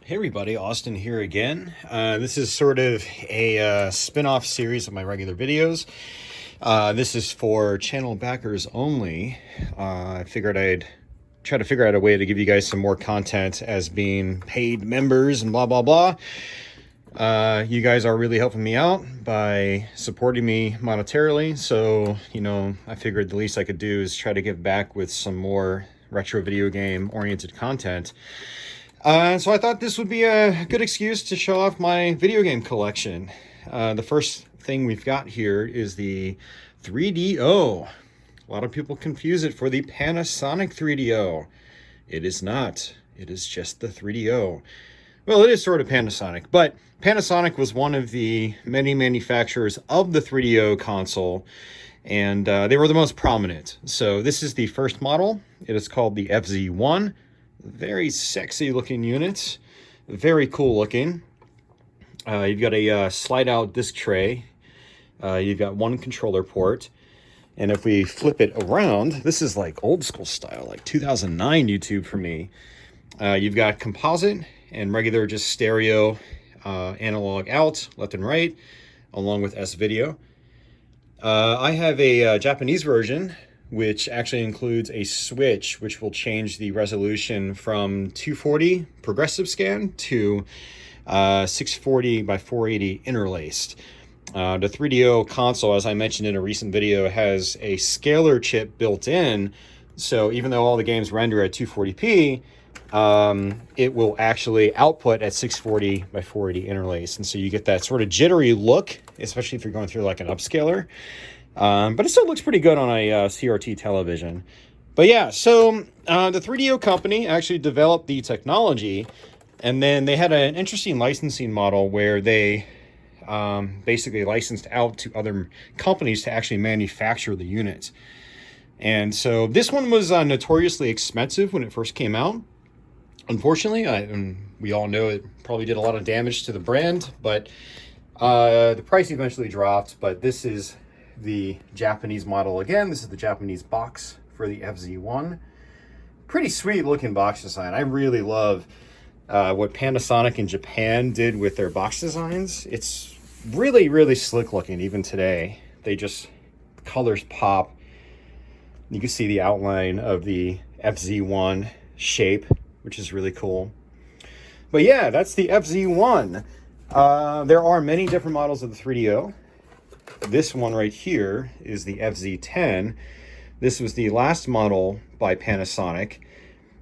Hey everybody, Austin here again. This is sort of a spin-off series of my regular videos. This is for channel backers only. I figured I'd try to figure out a way to give you guys some more content as being paid members and blah, blah, blah. You guys are really helping me out by supporting me monetarily. So, I figured the least I could do is try to give back with some more retro video game oriented content. So I thought this would be a good excuse to show off my video game collection. The first thing we've got here is the 3DO. A lot of people confuse it for the Panasonic 3DO. It is not. It is just the 3DO. Well, it is sort of Panasonic, but Panasonic was one of the many manufacturers of the 3DO console, and they were the most prominent. So this is the first model. It is called the FZ-1. Very sexy looking unit, very cool looking. You've got a slide out disc tray. You've got one controller port. And if we flip it around, this is like old school style, like 2009 YouTube for me. You've got composite and regular just stereo analog out, left and right, along with S-Video. I have a Japanese version, which actually includes a switch which will change the resolution from 240 progressive scan to 640 by 480 interlaced. The 3DO console, as I mentioned in a recent video, has a scaler chip built in, so even though all the games render at 240p, it will actually output at 640 by 480 interlaced, and so you get that sort of jittery look, especially if you're going through like an upscaler. But it still looks pretty good on a CRT television. But yeah, so the 3DO company actually developed the technology, and then they had an interesting licensing model where they basically licensed out to other companies to actually manufacture the unit. And so this one was notoriously expensive when it first came out. Unfortunately, and we all know it probably did a lot of damage to the brand, but the price eventually dropped. But this is the Japanese model again. This is the Japanese box for the FZ-1. Pretty sweet looking box design. I really love what Panasonic in Japan did with their box designs. It's really, really slick looking even today. They just, colors pop. You can see the outline of the FZ-1 shape, which is really cool. But yeah, that's the FZ-1. There are many different models of the 3DO. This one right here is the FZ-10. This was the last model by Panasonic.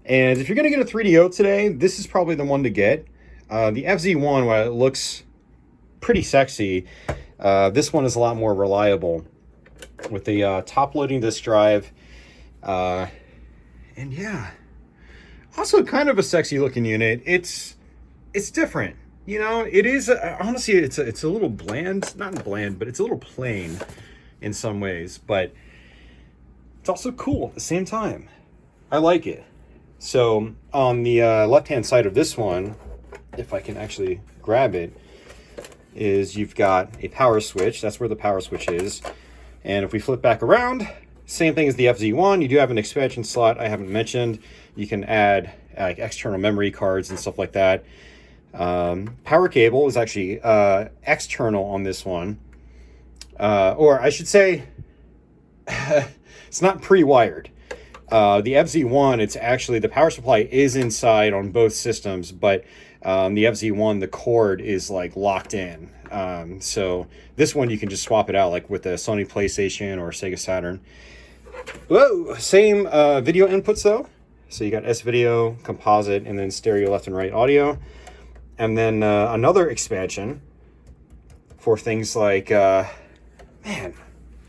And if you're going to get a 3DO today, this is probably the one to get. The FZ-1, while it looks pretty sexy, this one is a lot more reliable with the top-loading disk drive. And yeah, also kind of a sexy looking unit. It's different. It is, honestly, it's a little bland, not bland, but it's a little plain in some ways, but it's also cool at the same time. I like it. So on the left-hand side of this one, if I can actually grab it, is you've got a power switch. That's where the power switch is. And if we flip back around, same thing as the FZ-1. You do have an expansion slot I haven't mentioned. You can add like external memory cards and stuff like that. Power cable is actually external on this one, or I should say it's not pre-wired. The FZ-1, it's actually, the power supply is inside on both systems, but the FZ-1, the cord is like locked in. So this one you can just swap it out like with the Sony PlayStation or Sega Saturn. Whoa, same video inputs though. So you got S-Video, composite, and then stereo left and right audio. And then another expansion for things like, man,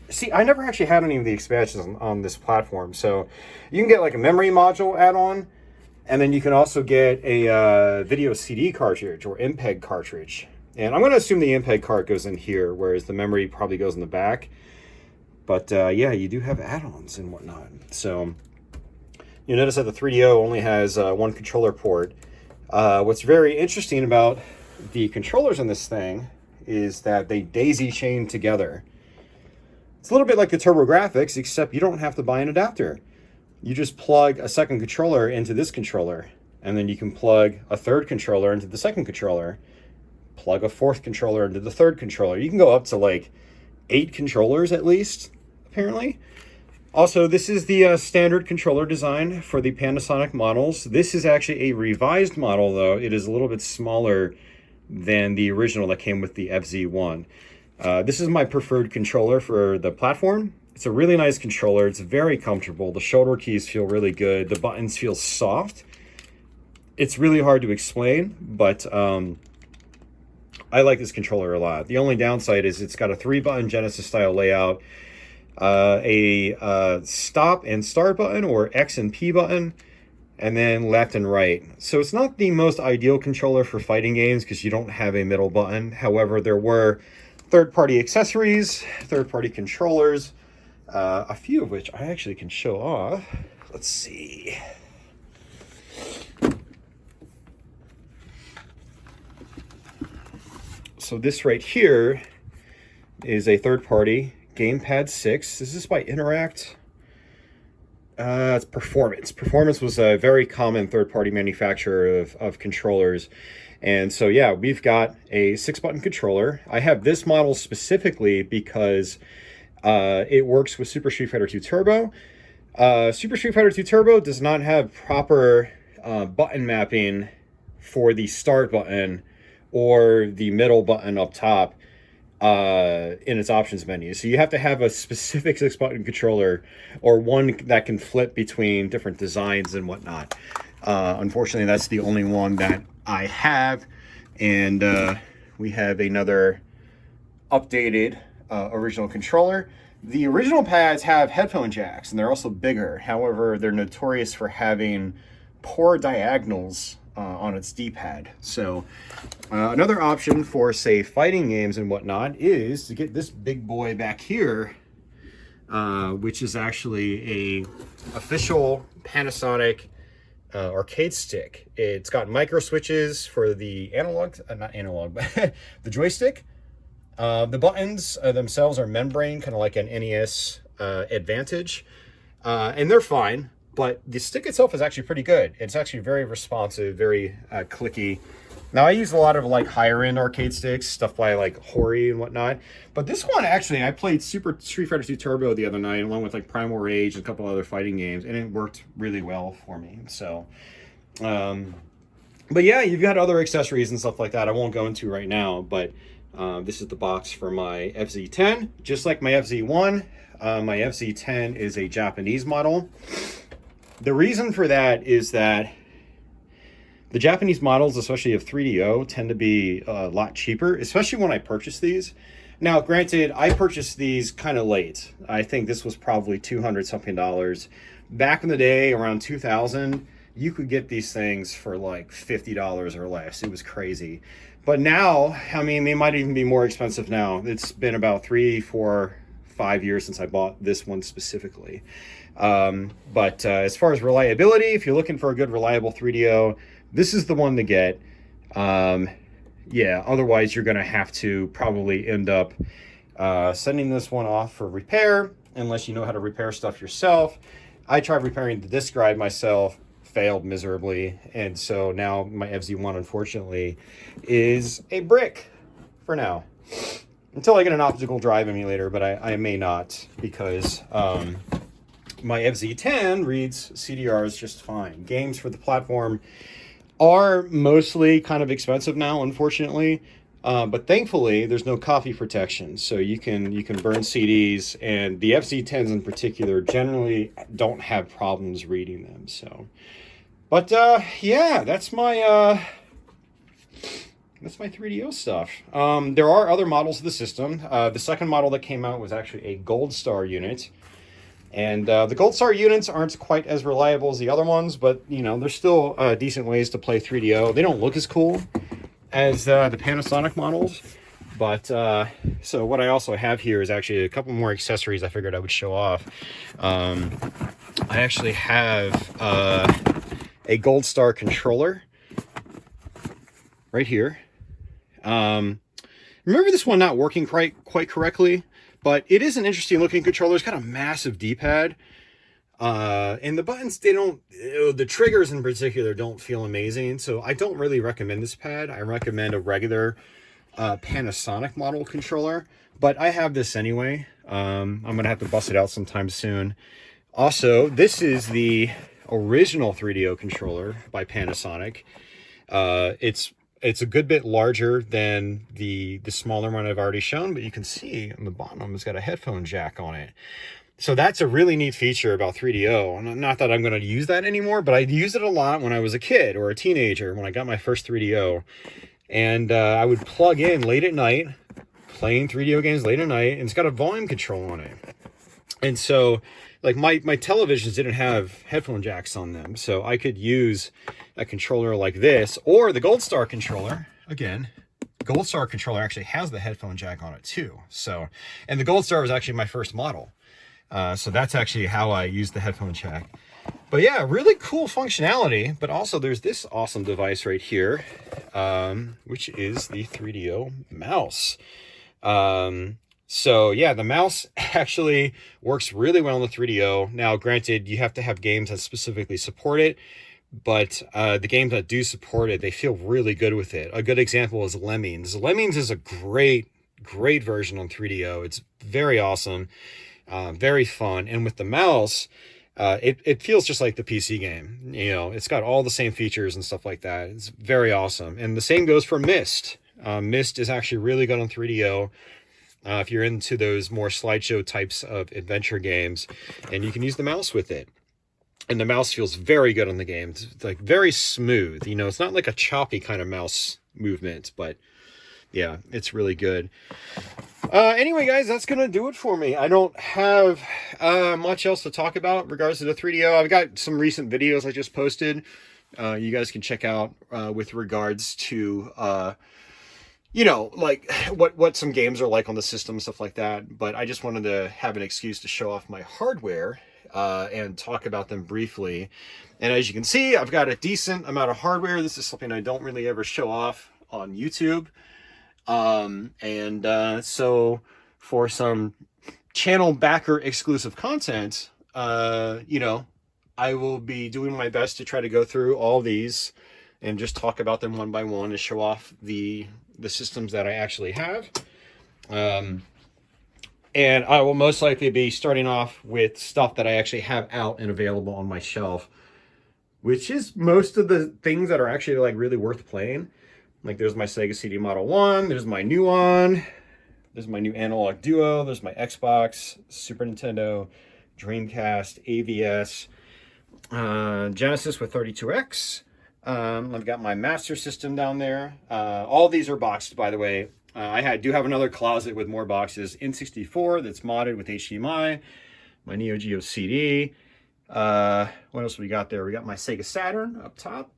see, I never actually had any of the expansions on this platform. So you can get like a memory module add-on, and then you can also get a video CD cartridge or MPEG cartridge. And I'm going to assume the MPEG card goes in here, whereas the memory probably goes in the back. But yeah, you do have add-ons and whatnot. So you notice that the 3DO only has one controller port. What's very interesting about the controllers in this thing is that they daisy chain together. It's a little bit like the TurboGrafx, except you don't have to buy an adapter. You just plug a second controller into this controller, and then you can plug a third controller into the second controller, plug a fourth controller into the third controller. You can go up to like 8 controllers at least, apparently. Also, this is the standard controller design for the Panasonic models. This is actually a revised model, though. It is a little bit smaller than the original that came with the FZ-1. This is my preferred controller for the platform. It's a really nice controller. It's very comfortable. The shoulder keys feel really good. The buttons feel soft. It's really hard to explain, but I like this controller a lot. The only downside is it's got a 3-button Genesis style layout, a stop and start button, or X and P button, and then left and right. So it's not the most ideal controller for fighting games because you don't have a middle button. However, there were third-party accessories, third-party controllers, a few of which I actually can show off. Let's see. So this right here is a third-party Gamepad 6. This is by Interact. It's Performance. Performance was a very common third-party manufacturer of controllers. And so, yeah, we've got a 6-button controller. I have this model specifically because it works with Super Street Fighter 2 Turbo. Super Street Fighter 2 Turbo does not have proper button mapping for the start button or the middle button up top in its options menu. So you have to have a specific 6-button controller, or one that can flip between different designs and whatnot. Unfortunately, that's the only one that I have. And we have another updated original controller. The original pads have headphone jacks, and they're also bigger. However, they're notorious for having poor diagonals on its D-pad. So another option for, say, fighting games and whatnot is to get this big boy back here, which is actually a official Panasonic arcade stick. It's got micro switches for the analog, not analog, but the joystick. The buttons themselves are membrane, kind of like an NES Advantage, and they're fine. But the stick itself is actually pretty good. It's actually very responsive, very clicky. Now, I use a lot of like higher end arcade sticks, stuff by like Hori and whatnot. But this one, actually, I played Super Street Fighter 2 Turbo the other night, along with like Primal Rage and a couple other fighting games, and it worked really well for me. So, but yeah, you've got other accessories and stuff like that I won't go into right now. But this is the box for my FZ-10. Just like my FZ-1, my FZ-10 is a Japanese model. The reason for that is that the Japanese models, especially of 3DO, tend to be a lot cheaper, especially when I purchase these. Now, granted, I purchased these kind of late. I think this was probably $200-something. Back in the day, around 2000, you could get these things for like $50 or less. It was crazy. But now, I mean, they might even be more expensive now. It's been about 3, 4, 5 years since I bought this one specifically. But as far as reliability, if you're looking for a good reliable 3DO, this is the one to get. Yeah, otherwise you're going to have to probably end up sending this one off for repair, unless you know how to repair stuff yourself. I tried repairing the disk drive myself, failed miserably, and so now my FZ-1, unfortunately, is a brick for now. Until I get an optical drive emulator, but I may not, because my FZ-10 reads CDRs just fine. Games for the platform are mostly kind of expensive now, unfortunately, but thankfully there's no copy protection, so you can burn CDs, and the FZ-10s in particular generally don't have problems reading them. So, but yeah, that's my 3DO stuff. There are other models of the system. The second model that came out was actually a Gold Star unit. And the Gold Star units aren't quite as reliable as the other ones, but, you know, there's still decent ways to play 3DO. They don't look as cool as the Panasonic models. But, so what I also have here is actually a couple more accessories I figured I would show off. I actually have a Gold Star controller right here. Remember this one not working quite correctly? But it is an interesting looking controller. It's got a massive D-pad. And the buttons, they don't, the triggers in particular don't feel amazing. So I don't really recommend this pad. I recommend a regular Panasonic model controller, but I have this anyway. I'm going to have to bust it out sometime soon. Also, this is the original 3DO controller by Panasonic. It's a good bit larger than the smaller one I've already shown, but you can see on the bottom it's got a headphone jack on it. So that's a really neat feature about 3DO. And not that I'm going to use that anymore, but I used it a lot when I was a kid or a teenager when I got my first 3DO. And I would plug in late at night, playing 3DO games late at night, and it's got a volume control on it. And so, like, my televisions didn't have headphone jacks on them, so I could use a controller like this, or the Gold Star controller. Again, Gold Star controller actually has the headphone jack on it too. So, and the Gold Star was actually my first model. So that's actually how I use the headphone jack. But yeah, really cool functionality. But also there's this awesome device right here, which is the 3DO mouse. So yeah, the mouse actually works really well on the 3DO. Now, granted, you have to have games that specifically support it, but the games that do support it, they feel really good with it. A good example is Lemmings. Lemmings is a great version on 3DO. It's very awesome. Very fun, and with the mouse, it feels just like the PC game. You know, it's got all the same features and stuff like that. It's very awesome, and the same goes for Myst. Myst is actually really good on 3DO if you're into those more slideshow types of adventure games, and you can use the mouse with it. And the mouse feels very good on the game. It's like very smooth. You know, it's not like a choppy kind of mouse movement, but yeah, it's really good. Anyway, guys, that's going to do it for me. I don't have much else to talk about in regards to the 3DO. I've got some recent videos I just posted. You guys can check out with regards to, you know, like what some games are like on the system, stuff like that. But I just wanted to have an excuse to show off my hardware and talk about them briefly. And as you can see, I've got a decent amount of hardware. This is something I don't really ever show off on YouTube. So for some channel backer exclusive content, you know, I will be doing my best to try to go through all these and just talk about them one by one and show off the systems that I actually have. And I will most likely be starting off with stuff that I actually have out and available on my shelf, which is most of the things that are actually like really worth playing. Like there's my Sega CD Model 1, there's my new one, there's my new Analog Duo, there's my Xbox, Super Nintendo, Dreamcast, AVS, Genesis with 32X. I've got my Master System down there. All these are boxed, by the way. I do have another closet with more boxes. N64 that's modded with HDMI, my Neo Geo CD. What else we got there? We got my Sega Saturn up top.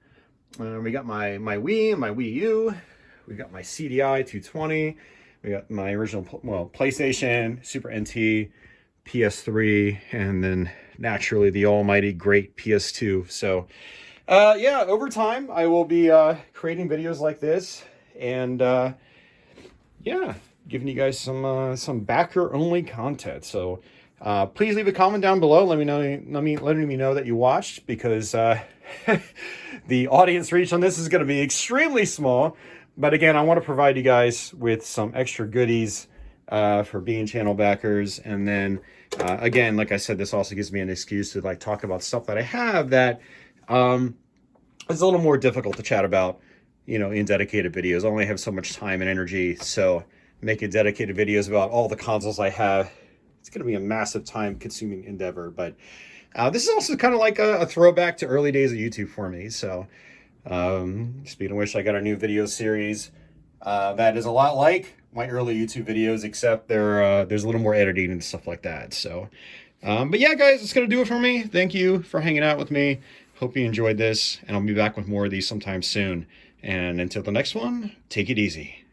We got my Wii and my Wii U. We got my CDI 220. We got my original, PlayStation, Super NT, PS3, and then naturally the almighty great PS2. So, yeah, over time I will be creating videos like this, and yeah, giving you guys some backer only content. So please leave a comment down below. Letting me know that you watched, because the audience reach on this is going to be extremely small. But again, I want to provide you guys with some extra goodies for being channel backers. And then again, like I said, this also gives me an excuse to like talk about stuff that I have that is a little more difficult to chat about, you know, in dedicated videos. I only have so much time and energy, so making dedicated videos about all the consoles I have, it's going to be a massive time-consuming endeavor. But this is also kind of like a throwback to early days of YouTube for me. So speaking of which, I got a new video series that is a lot like my early YouTube videos, except there's a little more editing and stuff like that. So, but yeah, guys, it's going to do it for me. Thank you for hanging out with me. Hope you enjoyed this, and I'll be back with more of these sometime soon. And until the next one, take it easy.